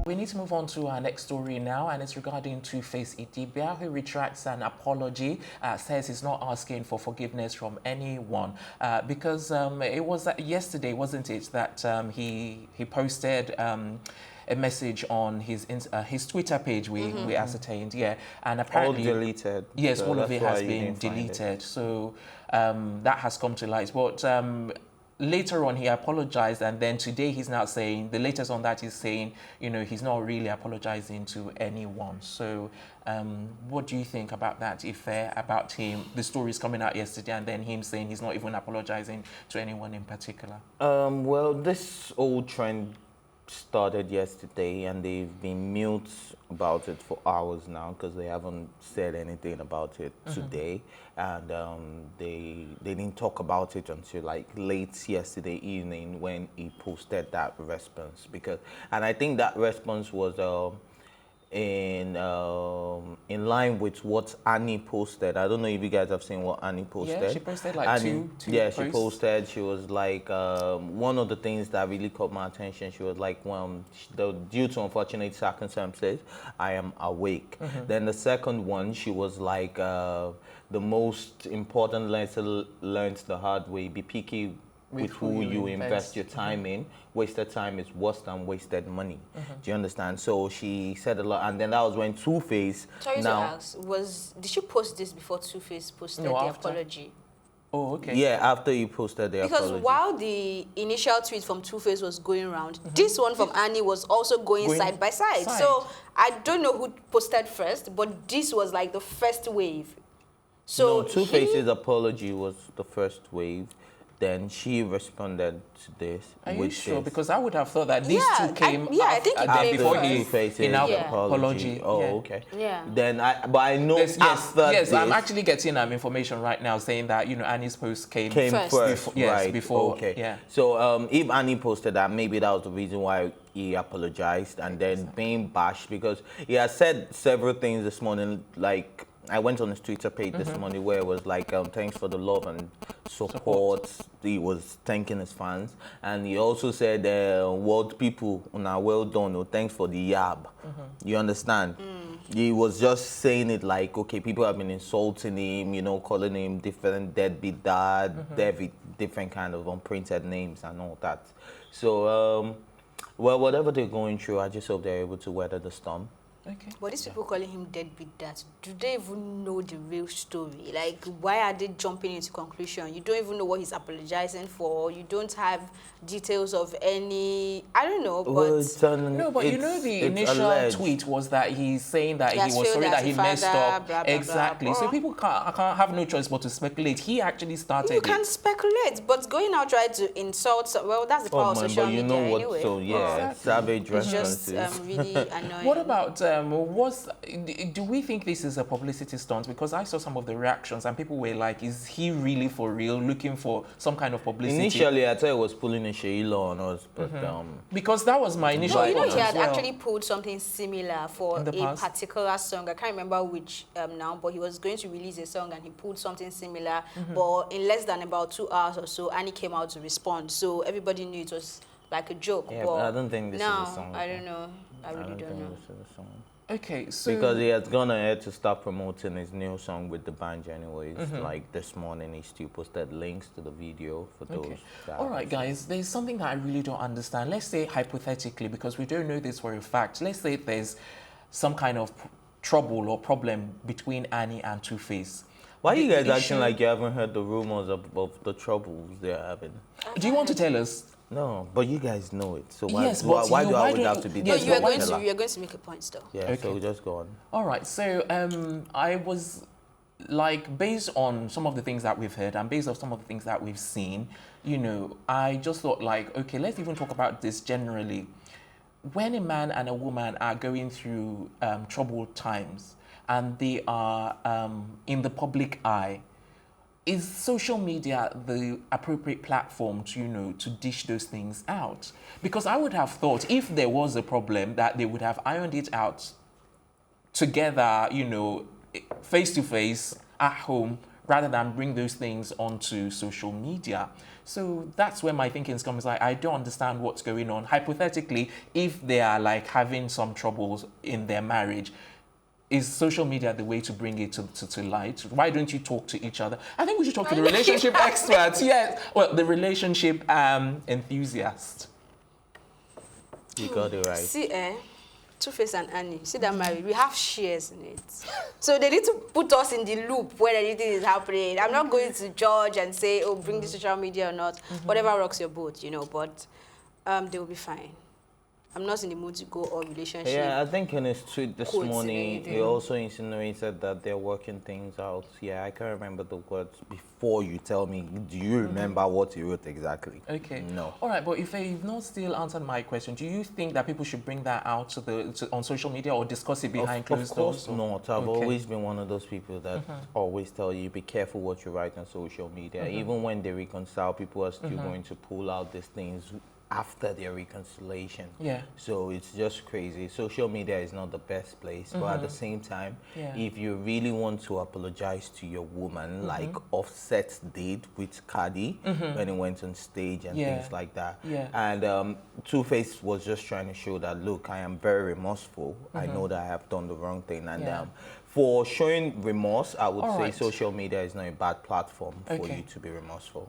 We need to move on to our next story now, and it's regarding 2Face Idibia, who retracts an apology, says he's not asking for forgiveness from anyone, because it was yesterday, wasn't it, that he posted a message on his Twitter page. We ascertained, yeah, and apparently all deleted. Yes, so all of it has been deleted. deleted. So that has come to light, but. Later on, he apologized, and then today he's now saying, the latest on that is saying, he's not really apologizing to anyone. So what do you think about that, Ife, about him? The story is coming out yesterday, and then him saying he's not even apologizing to anyone in particular. Well, this old trend started yesterday, and they've been mute about it for hours now because they haven't said anything about it today, and they didn't talk about it until like late yesterday evening when he posted that response. And I think that response was in line with what Annie posted. I don't know if you guys have seen what Annie posted. Yeah, she posted like two yeah, posts. she posted. She was like, one of the things that really caught my attention, she was like, due to unfortunate circumstances, I am awake. Then the second one, she was like, the most important lesson learned the hard way, be picky with who you invest your time in. Wasted time is worse than wasted money. Do you understand? So she said a lot, and then that was when 2Face. Sorry to ask, did she post this before 2Face posted the apology? Oh, okay. Yeah, after you posted the apology. Because while the initial tweet from 2Face was going around, this one from Annie was also going side by side. So I don't know who posted first, but this was like the first wave. So no, 2Face's apology was the first wave. Then she responded to this. Are you sure? Because I would have thought that these two came I think it before he apology. Oh, okay. Yeah. Then but I know after this, I'm actually getting information right now saying that Annie's post came first. Yes, before. Okay. Yeah. So if Annie posted that, maybe that was the reason why he apologized, and then being bashed because he has said several things this morning, like. I went on his Twitter page this morning where it was like, thanks for the love and support. He was thanking his fans. And he also said, world people, well done. Oh, thanks for the yab. You understand? He was just saying it like, okay, people have been insulting him, calling him different deadbeat dad, different kind of unprinted names and all that. So, well, whatever they're going through, I just hope they're able to weather the storm. Okay. But these people calling him deadbeat dad, do they even know the real story? Like, why are they jumping into conclusion? You don't even know what he's apologizing for. You don't have details of any, I don't know, but... Well, no, but the initial tweet was that he's saying that he was sorry that he messed up. Blah, blah, exactly. blah, blah. So people can't have no choice but to speculate. He actually started You can speculate, but going out trying to insult, well, that's the power of social media anyway. So, yeah, savage responses. It's just really annoying. What about... do we think this is a publicity stunt? Because I saw some of the reactions and people were like, is he really for real looking for some kind of publicity? Initially, I thought it was pulling a Sheila on us, but because that was my initial he had well. actually pulled something similar for a particular song. I can't remember which now, but he was going to release a song and he pulled something similar. But in less than about 2 hours or so, Annie came out to respond. So everybody knew it was like a joke. Yeah, but I don't think this is a song. I don't know. I really don't know. This is a song. Okay, so... Because he has gone ahead to start promoting his new song with the band anyways. Like this morning, he still posted links to the video for those. All right, guys, there's something that I really don't understand. Let's say hypothetically, because we don't know this for a fact, let's say there's some kind of trouble or problem between Annie and 2Face. Why are you guys acting like you haven't heard the rumors of the troubles they're having? Do you want to tell us? No, but you guys know it. So why, yes, why do I always have to be there? No, you're going to make a point still. Yeah, okay. So just go on. All right, so I was like, based on some of the things that we've heard and based on some of the things that we've seen, I just thought like, okay, let's even talk about this generally. When a man and a woman are going through troubled times and they are in the public eye, is social media the appropriate platform to, to dish those things out? Because I would have thought if there was a problem that they would have ironed it out together, face to face at home, rather than bring those things onto social media. So that's where my thinking comes. Like, I don't understand what's going on. Hypothetically, if they are like having some troubles in their marriage, is social media the way to bring it to light? Why don't you talk to each other? I think we should talk to the relationship experts. Yes, well, the relationship enthusiast. You got it right. See, 2Face and Annie, see that married, we have shares in it. So they need to put us in the loop when anything is happening. I'm not going to judge and say, oh, bring the social media or not. Whatever rocks your boat, you know, but they will be fine. I'm not in the mood to go on relationship. Yeah, I think in his tweet this morning, he also insinuated that they're working things out. Yeah, I can't remember the words. Before you tell me, do you remember what he wrote exactly? Okay. No. All right, but if you've not still answered my question, do you think that people should bring that out on social media or discuss it behind closed doors? Of course not. I've always been one of those people that always tell you, be careful what you write on social media. Even when they reconcile, people are still going to pull out these things after their reconciliation. Yeah. So it's just crazy. Social media is not the best place, but at the same time, if you really want to apologize to your woman, like Offset did with Cardi when he went on stage and things like that. Yeah. And 2Face was just trying to show that, look, I am very remorseful. I know that I have done the wrong thing. And for showing remorse, I would say social media is not a bad platform for you to be remorseful.